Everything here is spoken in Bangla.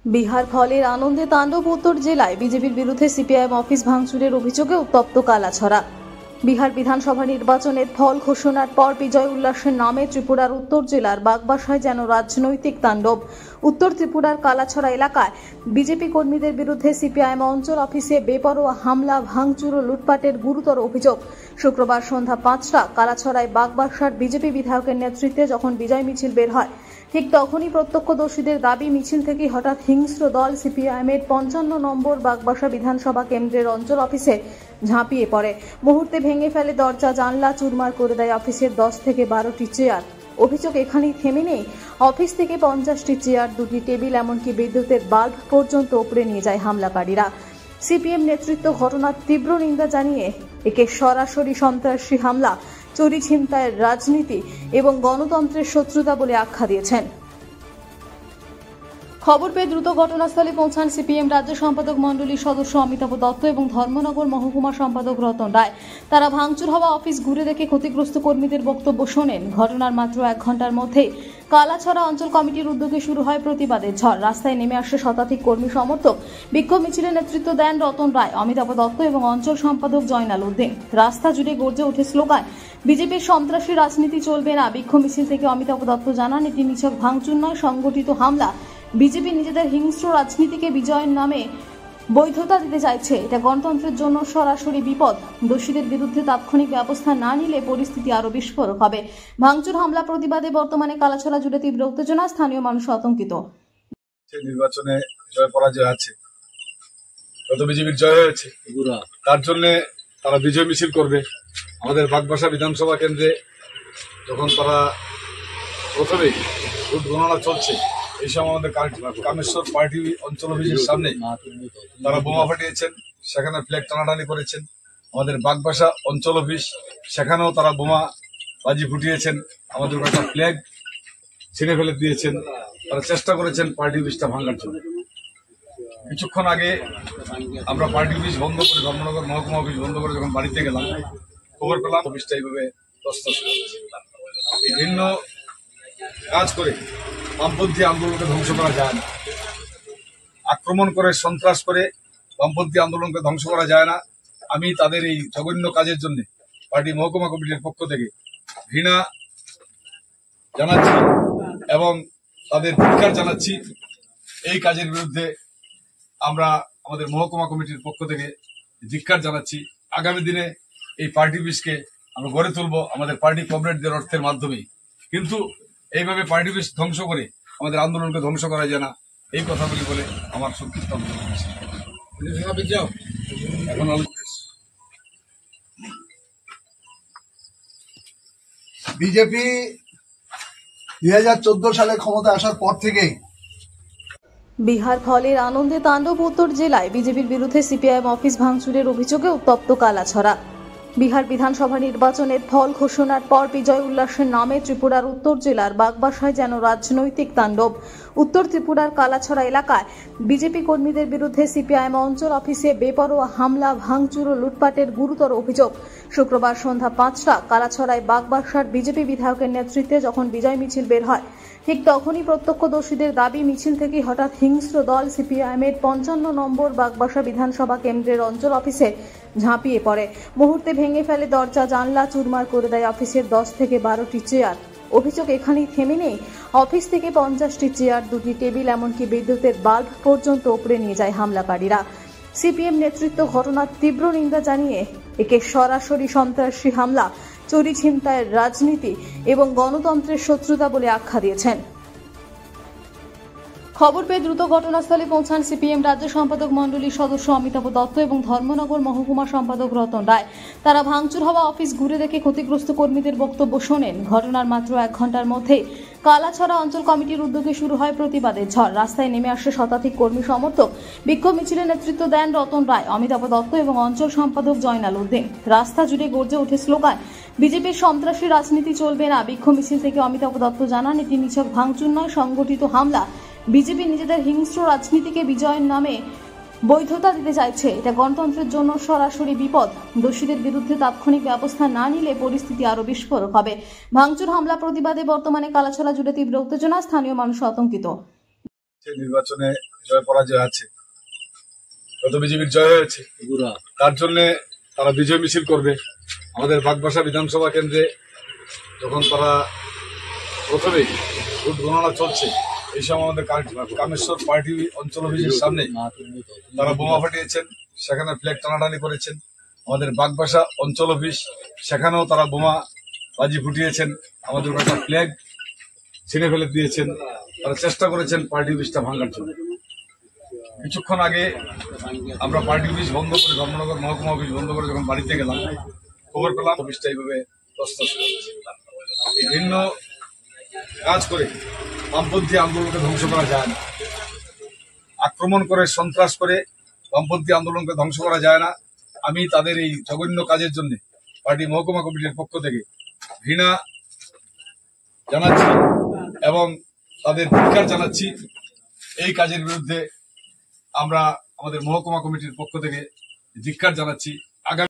বিহার ফলের আনন্দে তাণ্ডব উত্তর জেলায় বিজেপির বিরুদ্ধে সিপিআইএম অফিস ভাঙচুরের অভিযোগে উত্তপ্ত কালাছড়া। বিহার বিধানসভা নির্বাচনের ফল ঘোষণার পর বিজয় উল্লাসের নামে ত্রিপুরার উত্তর জেলার বাগবাসায় যেন রাজনৈতিক তাণ্ডব। উত্তর ত্রিপুরার কালাছড়া এলাকায় বিজেপি কর্মীদের বিরুদ্ধে সিপিআইএম অঞ্চল অফিসে বেপরোয়া হামলা, ভাঙচুর ও লুটপাটের গুরুতর অভিযোগ। শুক্রবার সন্ধ্যা 5টা কালাছড়ায় বাগবাসার বিজেপি বিধায়কের নেতৃত্বে যখন বিজয় মিছিল বের হয়, ঠিক তখনই প্রত্যক্ষদর্শীদের দাবি মিছিল থেকে হঠাৎ হিংস্র দল সিপিআইএমের 55 নম্বর বাগবাসা বিধানসভা কেন্দ্রের অঞ্চল অফিসে ঝাঁপিয়ে পড়ে। মুহূর্তে ভেঙে ফেলে দরজা, জানলা, চুরমার করে দেয় অফিসের 10 থেকে 12টি চেয়ার। অভিযোগ এখানেই থেমে নেই, অফিস থেকে 50টি চেয়ার, 2টি টেবিল, এমনকি বিদ্যুতের বাল্ব পর্যন্ত উপড়ে নিয়ে যায় হামলাকারীরা। সিপিএম নেতৃত্ব ঘটনার তীব্র নিন্দা জানিয়ে একে সরাসরি সন্ত্রাসী হামলা, চুরি ছিনতাইয়ের রাজনীতি এবং গণতন্ত্রের শত্রুতা বলে আখ্যা দিয়েছেন। খবর পেয়ে দ্রুত ঘটনাস্থলে পৌঁছান সিপিএম রাজ্য সম্পাদক মণ্ডলীর সদস্য অমিতাভ দত্ত এবং ধর্মনগর মহকুমা সম্পাদক রতন রায়। তারা ভাঙচুর হওয়া অফিস ঘুরে দেখে ক্ষতিগ্রস্ত কর্মীদের বক্তব্য শোনেন। ঘটনার মাত্র 1 ঘন্টার মধ্যেই কালাছড়া অঞ্চল কমিটির উদ্যোগে শুরু হয় প্রতিবাদের ঝড়। রাস্তায় নেমে আসে শতাধিক কর্মী সমর্থক। বিক্ষোভ মিছিলে নেতৃত্ব দেন রতন রায়, অমিতাভ দত্ত এবং অঞ্চল সম্পাদক জয়নাল উদ্দিন। রাস্তা জুড়ে গর্জে ওঠে স্লোগান, বিজেপির সন্ত্রাসী রাজনীতি চলবে না। বিক্ষোভ মিছিল থেকে অমিতাভ দত্ত জানান, এটি নিছক ভাঙচুর নয়, সংগঠিত হামলা। বিজেপি নিজেদের হিংস্র রাজনীতিকে বিজয়ের নামে বৈধতা দিতে চাইছে। এটা গণতন্ত্রের জন্য সরাসরি বিপদ। দোষীদের বিরুদ্ধে তাৎক্ষণিক ব্যবস্থা না নিলে পরিস্থিতি আরো বিস্ফোরক হবে। ভাঙচুর হামলা প্রতিবাদে বর্তমানে কালাছড়া জুড়ে তীব্র উত্তেজনা, স্থানীয় মানুষ আতঙ্কিত। নির্বাচনে জয় পরাজয় আছে, গত বিজেপির জয় হয়েছে, তার জন্য তারা বিজয় মিছিল করবে। আমাদের বাগবাসা বিধানসভা কেন্দ্রে যখন তারা প্রথমে ভোট গণনা চলছে, এই সময় আমাদের কামেশ্বর পার্টি অঞ্চল অফিসের সামনে তারা বোমা ফাটিয়েছেন, সেখানে ফ্ল্যাগ টানাটানি করেছেন। আমাদের বাগবাসা অঞ্চল অফিস, সেখানেও তারা বোমা বাজি ফুটিয়েছেন, আমাদের একটা ফ্ল্যাগ ছিঁড়ে ফেলে দিয়েছেন। তারা চেষ্টা করেছেন পার্টি অফিসটা ভাঙার জন্য। কিছুক্ষণ আগে আমরা পার্টি অফিস বন্ধ করে, ধর্মনগর মহকুমা অফিস বন্ধ করে যখন বাড়িতে গেলাম, খবর পেলাম অফিসটা এইভাবে তছনছ করেছে। বিভিন্ন কাজ করে বামপন্থী আন্দোলনকে ধ্বংস করা যায় না, আক্রমণ করে সন্ত্রাস করে বামপন্থী আন্দোলনকে ধ্বংস করা যায় না। আমি তাদের এই জঘন্য কাজের জন্য পার্টি মহকুমা কমিটির পক্ষ থেকে ঘৃণা জানাচ্ছি এবং তাদের ধিক্কার জানাচ্ছি। এই কাজের বিরুদ্ধে আমরা আমাদের মহকুমা কমিটির পক্ষ থেকে ধিক্কার জানাচ্ছি। আগামী দিনে এই পার্টি অফিসকে আমরা গড়ে তুলব আমাদের পার্টি কমরেডদের অর্থের মাধ্যমেই, কিন্তু এইভাবে পার্টি অফিস ধ্বংস করে আমাদের আন্দোলনকে ধ্বংস করা যায় না। এই কথাগুলি বলে আমার সংক্ষিপ্ত এখন বিজেপি 2014 সালে ক্ষমতা আসার পর থেকেই বিহার ফলের আনন্দে তাণ্ডব উত্তর জেলায় বিজেপির বিরুদ্ধে সিপিআইএম অফিস ভাঙচুরের অভিযোগে উত্তপ্ত কালাছড়া। বিহার বিধানসভা নির্বাচনের ফল ঘোষণার পর বিজয় উল্লাসের নামে ত্রিপুরার উত্তর জেলার বাগবাসায় যেন রাজনৈতিক তাণ্ডব। উত্তর ত্রিপুরার কালাছড়া এলাকায় বিজেপি কর্মীদের বিরুদ্ধে সিপিআইএম অঞ্চল অফিসে বেপরোয়া হামলা, ভাঙচুর ও লুটপাটের গুরুতর অভিযোগ। শুক্রবার সন্ধ্যা 5টা কালাছড়ায় বাগবাসার বিজেপি বিধায়কের নেতৃত্বে যখন বিজয় মিছিল বের হয়, ঠিক তখনই প্রত্যক্ষদর্শীদের দাবি মিছিল থেকে হঠাৎ হিংস্র দল সিপিআইএমের 55 নম্বর বাগবাসা বিধানসভা কেন্দ্রের অঞ্চল অফিসে ঝাঁপিয়ে পড়ে। মুহূর্তে ভেঙে ফেলে দরজা, জানলা, চুরমার করে দেয় অফিসের 10 থেকে 12টি চেয়ার। অভিযোগ এখানেই থেমে নেই, অফিস থেকে 50টি চেয়ার, 2টি টেবিল, এমনকি বিদ্যুতের বাল্ব পর্যন্ত উপড়ে নিয়ে যায় হামলাকারীরা। সিপিএম নেতৃত্ব ঘটনার তীব্র নিন্দা জানিয়ে একে সরাসরি সন্ত্রাসী হামলা, চুরি ছিনতাইয়ের রাজনীতি এবং গণতন্ত্রের শত্রুতা বলে আখ্যা দিয়েছেন। খবর পেয়ে দ্রুত ঘটনাস্থলে পৌঁছান সিপিএম রাজ্য সম্পাদক মণ্ডলীর সদস্য অমিতাভ দত্ত এবং ধর্মনগর মহকুমা সম্পাদক রতন রায়। তারা ভাঙচুর হওয়া অফিস ঘুরে দেখে ক্ষতিগ্রস্ত কর্মীদের বক্তব্য শোনেন। ঘটনার মাত্র 1 ঘন্টার মধ্যেই কালাছড়া অঞ্চল কমিটির উদ্যোগে শুরু হয় প্রতিবাদের ঝড়। রাস্তায় নেমে আসে শতাধিক কর্মী সমর্থক। বিক্ষোভ মিছিলে নেতৃত্ব দেন রতন রায়, অমিতাভ দত্ত এবং অঞ্চল সম্পাদক জয়নাল উদ্দিন। রাস্তা জুড়ে গর্জে ওঠে স্লোগান, বিজেপির সন্ত্রাসী রাজনীতি চলবে না। বিক্ষোভ মিছিল থেকে অমিতাভ দত্ত জানান, এটি নিছক ভাঙচুর নয়, সংগঠিত হামলা। বিজেপি নিজেদের হিংস্র রাজনীতিকে বিজয়ের নামে বৈধতা দিতে চাইছে। এটা গণতন্ত্রের জন্য সরাসরি বিপদ। দোষীদের বিরুদ্ধে তাৎক্ষণিক ব্যবস্থা না নিলে পরিস্থিতি আরো বিস্ফোরক হবে। ভাঙচুর হামলা প্রতিবাদে বর্তমানে কালাছড়া জুড়ে তীব্র উত্তেজনা, স্থানীয় মানুষ আতঙ্কিত। যে নির্বাচনে জয় পরাজয় আছে, যত বিজেপির জয় হয়েছে তার জন্য তারা বিজয় মিছিল করবে। আমাদের বাগবাসা বিধানসভা কেন্দ্রে যখন তারা প্রথমে ভোট গণনা চলছে, এই সময় আমাদের কামেশ্বর পার্টি অঞ্চল অফিসের সামনে তারা বোমা ফাটিয়েছেন, সেখানে ফ্ল্যাগ টানাটানি করেছেন। আমাদের বাগবাসা অঞ্চল অফিস, সেখানেও তারা বোমা বাজি ফুটিয়েছেন, আমাদের একটা ফ্ল্যাগ ছিঁড়ে ফেলে দিয়েছেন। তারা চেষ্টা করেছেন পার্টি অফিসটা ভাঙার জন্য। কিছুক্ষণ আগে আমরা পার্টি অফিস বন্ধ করে, ধর্মনগর মহকুমা অফিস বন্ধ করে যখন বাড়িতে গেলাম, খবর পেলাম অফিসটা এইভাবে তছনছ করেছে। এই ভিন্ন কাজ করে বামপন্থী আন্দোলনকে ধ্বংস করা যায় না, আক্রমণ করে সন্ত্রাস করে বামপন্থী আন্দোলনকে ধ্বংস করা যায় না। আমি তাদের এই জঘন্য কাজের জন্য পার্টি মহকুমা কমিটির পক্ষ থেকে ঘৃণা জানাচ্ছি এবং তাদের ধিক্কার জানাচ্ছি। এই কাজের বিরুদ্ধে আমরা আমাদের মহকুমা কমিটির পক্ষ থেকে ধিক্কার জানাচ্ছি।